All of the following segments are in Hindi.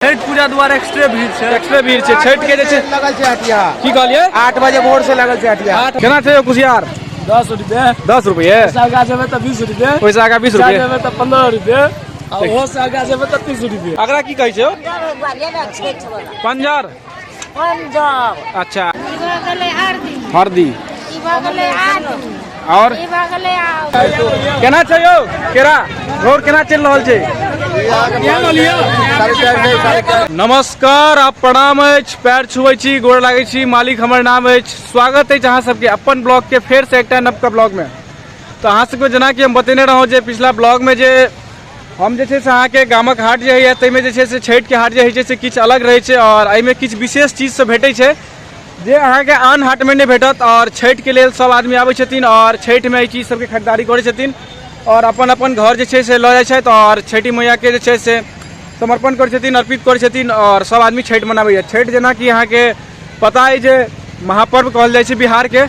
छठ पूजा द्वारा एक्स्ट्रा भीड़ छै छठ के जे लगल छै हटिया की कहलिए 8 बजे भोर से लगल छै हटिया। केना छै कुसियार 10 रुपए 10 रुपए पैसा आगा जेबे त 20 रुपए पैसा आगा 20 रुपए जेबे त 15 रुपए और हो से आगा जेबे त 30 रुपए। अगला की कहै छै पंजर अच्छा हरदी और केना छै यौ केरा घोर केना चल रहल छै। नमस्कार आप प्रणाम अछि पैर छुए छी गोड़ लागे छी मालिक हमर नाम अछि स्वागत अछि अहाँ सबके अपन ब्लॉग के फेर से एकटा नवका ब्लॉग में। तो अहाँ सबके जेना कि हम बतेने रहौं जे पिछला ब्लॉग में जे हम जे छै से अहाँ के गामक हाट जे है तै में जे छै से छठ के हाट जे है से किछ अलग रहे छै और एहि में किछ विशेष चीज सब भेटै छै जे अहाँ के आन हाट में नहीं भेटत और छठ के लेल सब आदमी आबै छथिन और छठ में ई चीज सबके खरीदारी करै छथिन और अपन अपन घर जे छै से लऽ जाइ छथि और छठी मैया के जे छै से समर्पण करै छथिन अर्पित करै छथिन और सब आदमी छठ मनाबैया। छठ जेना कि अहाँ के पता है जे महापर्व कहल जाइ छै बिहार के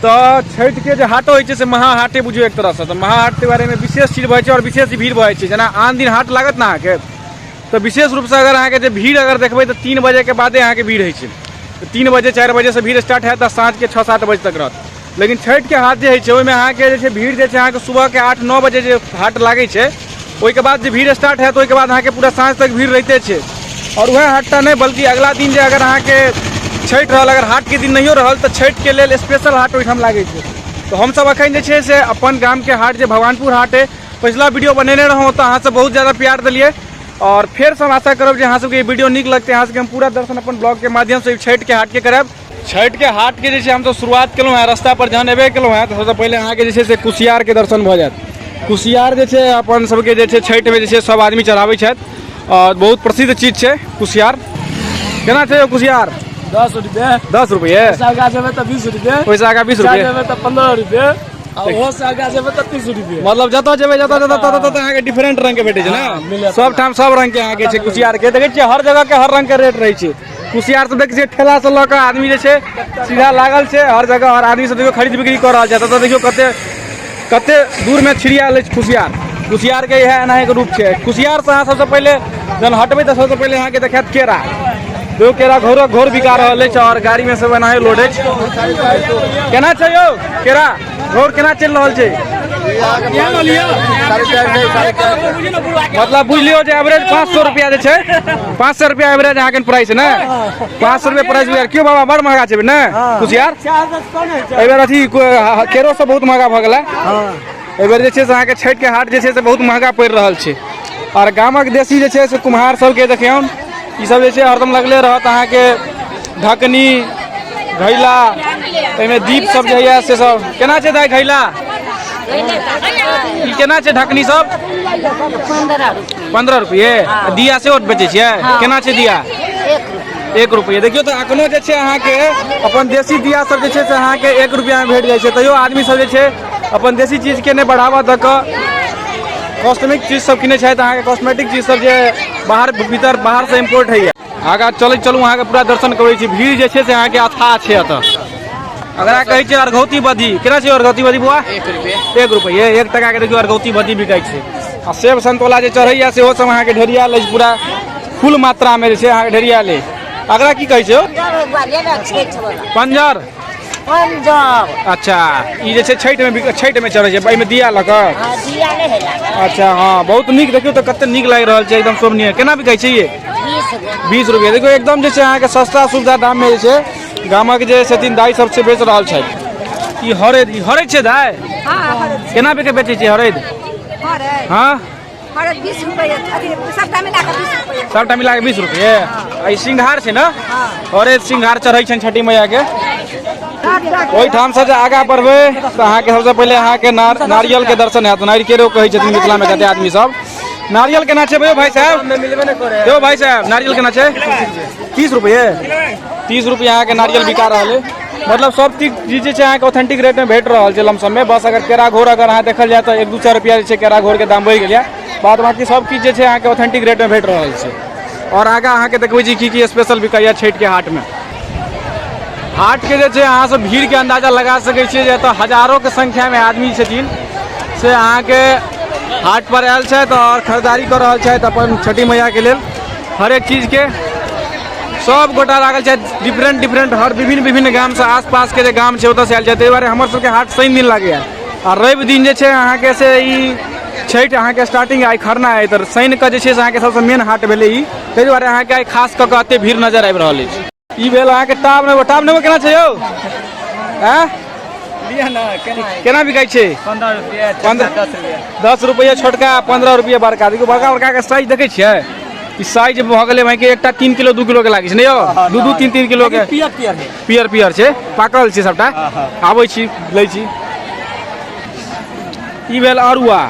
तो छठ के जे हाटो होइ छै से महाहाटे बुझियो एक तरह से। तो महाहाट के बारे में विशेष चीज भऽ छै और विशेष भीड़ भऽ छै। जेना आन दिन हाट लागत ना अहाँ के तो विशेष रूप से अगर अहाँ के जे भीड़ अगर देखबै तो 3 बजे के बादे अहाँ के भीड़ होइ छै। 3 बजे 4 बजे से भीड़ स्टार्ट है तो साँझ के 6-7 बजे तक रहत। लेकिन छठ के हाट जे है ओहिमे अहाँ के जे छै भीड़ जे छै अहाँ के सुबह के 8-9 बजे जे हाट लागै छै ओहिके बाद जे भीड़ स्टार्ट है तो ओहिके बाद अहाँ के पूरा साँझ तक भीड़ रहिते छै। और वह हाटटा नहीं बल्कि अगला दिन जे अगर अहाँ के छठ रहल अगर हाट के दिन नहीं रहल तो छठ के लेल स्पेशल हाट ओहिठाम लागै छै। तो हम सब अखन जे छै से अपन गाम के हाट जे भगवानपुर हाट है पिछला वीडियो बनेने रहौं तो अहाँ सब बहुत ज़्यादा प्यार दिलिए और फिर से हम आशा करब जे अहाँ सबके वीडियो नीक लगते अहाँ सबके हम पूरा दर्शन अपन ब्लॉग के माध्यम से छठ के हाट के करब। छठ के हाट के जे छै हम तो शुरुआत केलहुँ हैं रास्ता पर जहन एबे केलहुँ हैं तो सबसे पहले अहाँ के जे छै से कुसियार के दर्शन भऽ जायत। कुसियार जे छै अपन सबके जे छै छठ में जे छै सब आदमी चढ़ाबै छथि और बहुत प्रसिद्ध चीज छै कुसियार। केना छै कुसियार 10 रुपए 10 रुपए पैसा आगा जेबे त 20 रुपए पैसा आगा 20 रुपए जेबे त 15 रुपए और हो से आगा जेबे त 30 रुपए। मतलब जतऽ जेबै ततऽ अहाँ के डिफरेंट रंग के भेटै छै ना सब ठाम सब रंग के अहाँ के छै कुसियार के देखै छियै हर जगह के हर रंग के रेट रहै छै। कुसियार सब देखै छियै ठेला से लऽ कऽ आदमी जे छै सीधा लागल छै हर जगह और आदमी सब देखियो खरीद बिक्री कऽ रहल छै। ततऽ देखियो कते दूर में छिड़ियाल अछि कुसियार। कुसियार के इएह एनाही के रूप छै। कुसियार से अहाँ सबसे पहले जहन हटबै तऽ सबसे पहले अहाँ के देखायत केरा तो केरा घोर बिका रहल अछि और गाड़ी में सब एनाही लोड अछि। केना छै यौ केरा घोर केना चल रहल छै मतलब बुझ लियो जे एवरेज 500 रुपया जे छै 500 रुपया एवरेज अहाँ के प्राइस है ना 500 रुपया प्राइस यार क्यों बाबा बड़ महंगा छै ना कुसियार एहि बेर अथी केरो सब बहुत महंगा भऽ गेलै। एहि बेर जे छै से अहाँ के छठ के हाट जे छै से बहुत महंगा पड़ि रहल छै और गामक देसी जे छै से कुम्हार सबके देखियौन ई सब जे छै हरदम लगले रहत अहाँ के ढकनी घैला एहिमे दीप सब जे है से सब केना छै दाइ घैला ई केना छै ढकनी सब 15 रुपये दिया से बेचै छियै केना छै दिया 1 रुपये। देखियो तो अखनो जे छै अहाँ के अपन देसी दिया सब जे छै से अहाँ के 1 रुपया में भेट जाइ छै। तैयो आदमी सब जे छै अपन देसी चीज के नहीं बढ़ावा दऽ कऽ कॉस्मेटिक चीज सब किने छथि अहाँ के कॉस्मेटिक चीज सब जे बाहर से इम्पोर्ट है। आगा चलू अहाँ के पूरा दर्शन करै छी। भीड़ जे छै से अहाँ के अथाह छै एतऽ। अगर अहाँ कहै छियै अर्घौती बदी केना छै अर्घौती बदी बुआ 1 रुपये 1 टका के देखियो अर्घौती बदी बिकाइ छै। आ सेब संतोला जे चढ़ैया सेहो सब अहाँ के ढेरिया ले पूरा फुल मात्रा में जे छै अहाँ के ढेरिया ले। अगला की कहै छै पंजर अच्छा ई जे छै छठ में चढ़ै छै एहिमे दिया लऽ कऽ अच्छा हाँ बहुत नीक देखियो तो कते नीक लागि रहल छै एकदम शोभनीय। केना बिकाइ छै ये 20 रुपये देखियो एकदम जे छै अहाँ के सस्ता सुविधा दाम में जे छै गामक जे छथिन दाई सबसे बेच रहल छथि। ई हरैद छै दाई केना बेचै छै हरैद हाँ सबटा मिला के 20 रुपये। ई सिंघार छै ना हरैद सिंघार चढ़ै छनि छठी मैया के। ओहिठाम से आगा बढ़बै तो अहाँ के सबसे पहले अहाँ के नारियल के दर्शन हैत। नारिकेरो कहै छथिन मिथिला में कते आदमी सब। नारियल केना छै भाई साहब यौ भाई साहब नारियल केना छै 30 रुपये 30 रुपये अहाँ के नारियल बिका रहल है। मतलब सब चीज जे छै अहाँ के ऑथेंटिक रेट में भेट रहल छै लमसम में। बस अगर केरा घोर अगर अहाँ देखल जाए तो 1-2 रुपया जे छै केरा घोर के दाम बढ़ि गेलै बाद बाकी सब चीज जे छै अहाँ के ऑथेंटिक रेट में भेट रहल छै। और आगा अहाँ के देखबै छी की स्पेशल बिकाइया छठ के हाट में। हाट के जे छै अहाँ सब भीड़ के अंदाजा लगा सकै छियै जे एतऽ हजारों के संख्या में आदमी छथिन से अहाँ के हाट पर आयल छथि और खरीदारी कर रहल छथि अपन छठी मैया के लेल। हर एक चीज के सब गोटा लागल छै, डिफरेंट डिफरेंट हर विभिन्न गाम से आसपास के जे गाम छै ओतऽ से आयल छै। ताहि दुआरे हमर सबके हाट शनि दिन लागैया आ रवि दिन जे छै अहाँके से ई छठि अहाँके स्टार्टिंग आइ खरना है, तऽ शनि के जे छै से अहाँके सबसँ मेन हाट भेलै ई। ताहि दुआरे अहाँके आइ खास कऽ कऽ एते भीड़ नजर आबि रहल अछि। ई भेल अहाँके टाब नेबो केना छै यौ? केना बिकाइ छै? 10 रुपया छोटका, 15 रुपया बड़का। देखियो बड़का बड़का के साइज देखै छियै? ई साइज भऽ गेलै भाई के एकटा 3 किलो 2 किलो के लागै छै ने यौ? 2 3 किलो के पियर छै, पाकल छै सबटा। आबै छी लै छी। ई भेल अरुआ,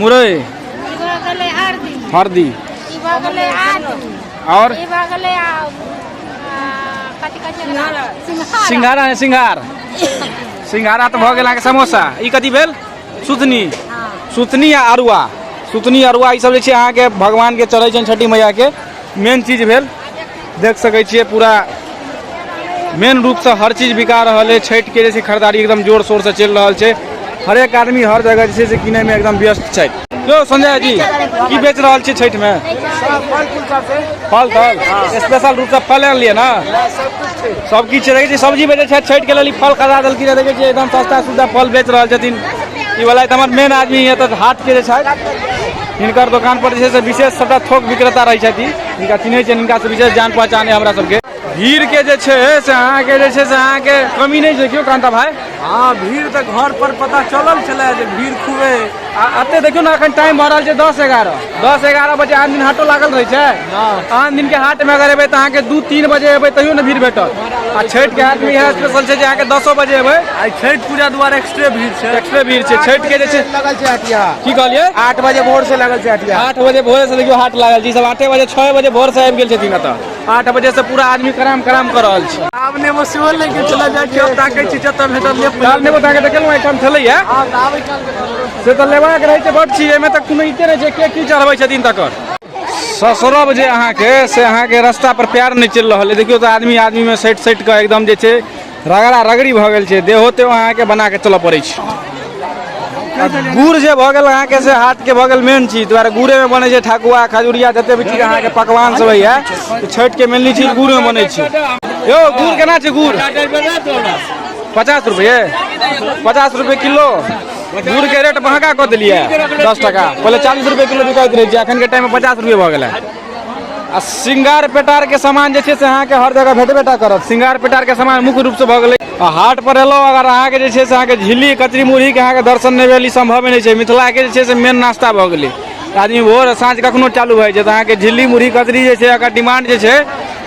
मुरई, हरदी और सिंघारा है। सिंघारा तो भऽ गेल अहाँके समोसा। ई कथी भेल? सुथनी आ अरुआ। सुथनी अरुआ ई सब जे छै अहाँके भगवान के चढ़ै छनि छठी मैया के मेन चीज भेल। देख सकै छियै पूरा मेन रूप से हर चीज बिका रहल है। छठि के जैसे खरीदारी एकदम जोर शोर से चल रहा है। हर एक आदमी हर जगह जे छै से किने में एकदम व्यस्त छै। यो संजय जी की बेच रहल छी छठि में? फल स्पेशल रूप से फल लिए ना? सब किछ रहे छै, सब्जी बेचे छै छठि के लिए। फल खरीदा देलखिन, देखे छियै एकदम सस्ता सुविधा फल बेच रहल छथिन। ई वाला हमर मेन आदमी है तऽ हाट के जे छै हिनकर दुकान पर जे छै से विशेष सबटा थोक विक्रेता रहै छथिन। हिनका चिन्है छै, हिनका से विशेष जान पहचान है हमरा सबके। भीड़ के जे छै से अहाँके जे छै से अहाँके कमी नहीं छै क्यों कांता भाई? हाँ, भीड़ तो घर पर पता चलल छलै जे भीड़ खूबे। अते देखियो ना अखन टाइम भऽ रहल छै 10-11 बजे। आन दिन हाटो लागल रहै छै। आन दिन के हाट में अगर एबै तऽ अहाँके 2-3 बजे एबै तैयो ने भीड़ भेटत। आ छठि के हाट में इएह स्पेशल छै जे अहाँके 10 बजे एबै। आई छठि पूजा द्वारा एक्स्ट्रा भीड़ छै। छठि के जे छै लगल छै हटिया। की कहलियै? 8 बजे भोर से लगल छै हटिया। 8 बजे भोरे से देखियो हाट लागल छै। सब 8 बजे 6 बजे भोर से आबि गेल छथिन एतऽ। 8 बजे से पूरा आदमी कराम कर रहल छै। आब नेबो सेहो लेके चला जाइ छै, ताकै छी जतऽ भेटल ले। लाल नेबो ताके देखलहुँ आइटम छलै है से तऽ लेबाक रहै छै बड चीज। एहिमे तऽ कोनो इते नहि छै के की चढ़बै छथिन तकर। ससुरब जे अहाँके से अहाँके रास्ता पर प्यार नहीं चल रहा है। देखियो तो आदमी में सटि के एकदम जे छै रगड़ा रगड़ी भऽ गेल छै। देहो ते अहाँके बना के चलऽ पड़ै छै। गुड़ जे भऽ गेल अहाँके से हाट के भऽ गेल मेन चीज। द्वारा गुड़े में बनै छै ठकुआ खजुरिया जते भी चीज अहाँके पकवान सब है छठि के मेनली चीज गुड़ में बनै छै। यो गुड़ केना छै? गुड़ 50 रुपये किलो। गुड़ के रेट महंगा कऽ देलिए 10 टका। पहले 40 रुपये किलो बिकाइत रहे छै, अखन के टाइम में 50 रुपये भऽ गेल है। आ सिंगार पेटार के सामान जे छै से अहाँके हर जगह भेटबेटा करत। सिंगार पेटार के सामान मुख्य रूप से भऽ गेलै। आ हाट पर एलहुँ अगर अहाँके जे छै से अहाँके झिल्ली कचरी मुरही के अहाँके दर्शन नहि भेल, ई संभव नहीं छै। मिथिला के जे छै से मेन नाश्ता भऽ गेलै। आदमी भोर साँझ कखनो चालू भऽ जाइ छै तऽ अहाँके झिल्ली मुरही कचरी जे छै एकर डिमांड जे छै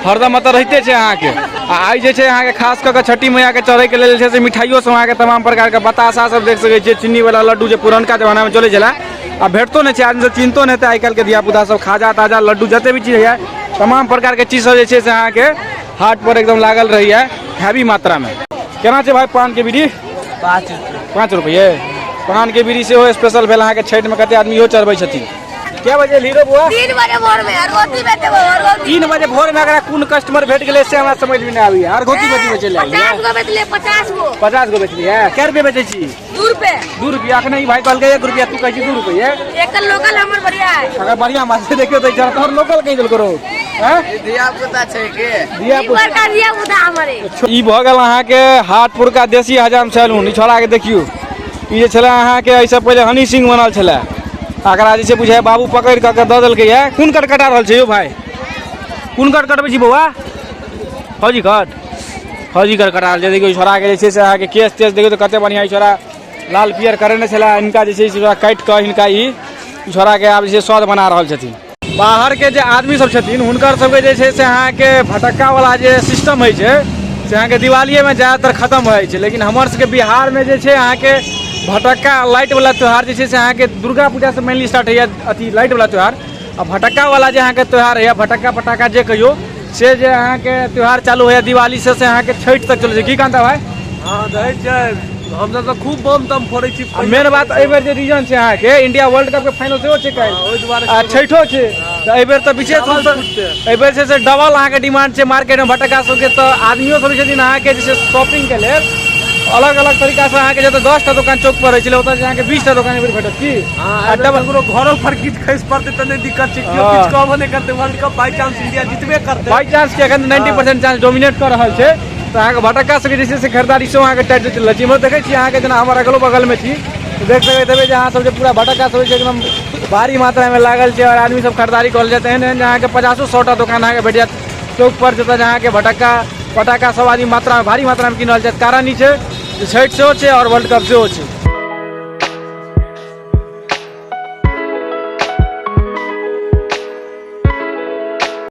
हरदम एतऽ रहिते छै अहाँके। आ आइ जे छै अहाँके खास कऽ के छठी मैया के चढ़ै के लेल जे छै से मिठाइयो सब अहाँके तमाम प्रकार के बतासा सब देख सकै छियै। चीनी वाला लड्डू जे पुरनका जमाना में चलै छलै आ भेटतो नहीं छै, आदमी सब चिन्हतो नहीं। आइ काल्हि के धिया पुता सब खाजा ताजा लड्डू जते भी चीज है तमाम प्रकार के चीज सब जे छै से अहाँके हाट पर एकदम लागल रही है हैवी मात्रा में। केना छै भाई पान के बीड़ी? 5 रुपये। पान के बीड़ी सेहो स्पेशल भेल अहाँके छठि में। कते आदमी इहो चढ़बै छथिन। क्या बजे हीरो बुआ? 3 बजे भोर में अरगोती बेचे। 3 बजे भोर में अगर कोन कस्टमर भेट गेले से हमरा समझ में नहीं आबी। अरगोती बेचे चले आई 50 गो बेचले 50 गो 50 गो बेचली है। क्या रुपये बेचे छी? 2 रुपए। 2 रुपया। अखन ई भाई कहलकै 1 रुपया, तू कहै छी 2 रुपये। एक लोकल हमर बढ़िया है। अगर बढ़िया माल से देखियो तो जरा तोहर लोकल कहि देल करो। हैं दिया पुता छै के? दिया ई बड़का दिया उदा हमरे। ई भऽ गेल अहाँके हाटपुर का देसी हजाम सैलून। ई छोड़ा के देखियो ई जे छले अहाँके ऐसे पहले हनी सिंह बनल छले। एकरा जे छै बुझाय बाबू पकड़ के दऽ देलकै है। कोन कट कटा रहल छै यौ भाई? कोन कट कटबै छी बौआ? फौजी कट कटा रहल छै। देखियो छोड़ा के जे छै से अहाँके केस तेस देखियो तो कते बढ़िया। ई छोड़ा लाल पियर करने छले, इनका जे छै से काटि कऽ हिनका ई छोड़ा के आब जे छै स्वाद बना रहल छथिन। बाहर के जे आदमी सब छथिन हुनकर सबके जे छै से अहाँके भटक्का वाला जे सिस्टम होइ छै से अहाँके दिवालिये में ज़्यादातर खत्म भऽ जाइ छै। लेकिन हमर सबके बिहार में जे छै अहाँके भटक्का लाइट वाला त्यौहार जे छै से अहाँके दुर्गा पूजा से मेनली स्टार्ट होइए अथी लाइट वाला त्यौहार। आ भटक्का वाला जे अहाँके त्यौहार है भटक्का पटाखा जे कहियो से जे अहाँके त्यौहार चालू होइए दिवाली से अहाँके छठि तक चलै छै। की कांता भाई? हाँ रहै छै। हम सब खूब बम तम फोड़ै छी। मेन बात एहि बेर जे रीजन छै अहाँके इंडिया वर्ल्ड कप के फाइनल सेहो छै काल्हि, ओहि दुआरे आ छठो छै। तऽ एहि बेर तऽ विशेष रूप से एहि बेर छै से डबल अहाँके डिमांड छै मार्केट में भटक्का सबके। तऽ आदमियो सब छथिन अहाँके जे छै शॉपिंग के लेल अलग अलग तरीका से अहाँके जतऽ 10 टा दुकान चौक पर रहै छलै ओतऽ अहाँके 20 टा दुकान भेटत की हां डबल घरों पर किछ खैस पड़ते त नहीं दिक्कत छै कियो हाँ। किछ कहबो नहीं करते world cup by chance India जीतबे करते बाई चांस के अखन 90% चांस डोमिनेट कर रहल छै तऽ अहाँके भटक्का सबके जे छै से खरीदारी सेहो अहाँके टाइट चलि रहल छै। इम्हर देखै छी अहाँके जेना हमर अगलो बगल में छी तऽ देख सकैत हेबै जे अहाँ सब जे पूरा भटक्का सब छै एकदम भारी मात्रा में लागल छै और आदमी सब खरीदारी कऽ रहल छै। एहन एहन अहाँके 50-100 टा दुकान अहाँके भेट जायत चौक पर जतऽ अहाँके भटक्का पटाखा सब आदमी मात्रा में भारी मात्रा में किन रहल छै। कारण ई छै जे छठि सेहो छै और वर्ल्ड कप सेहो छै।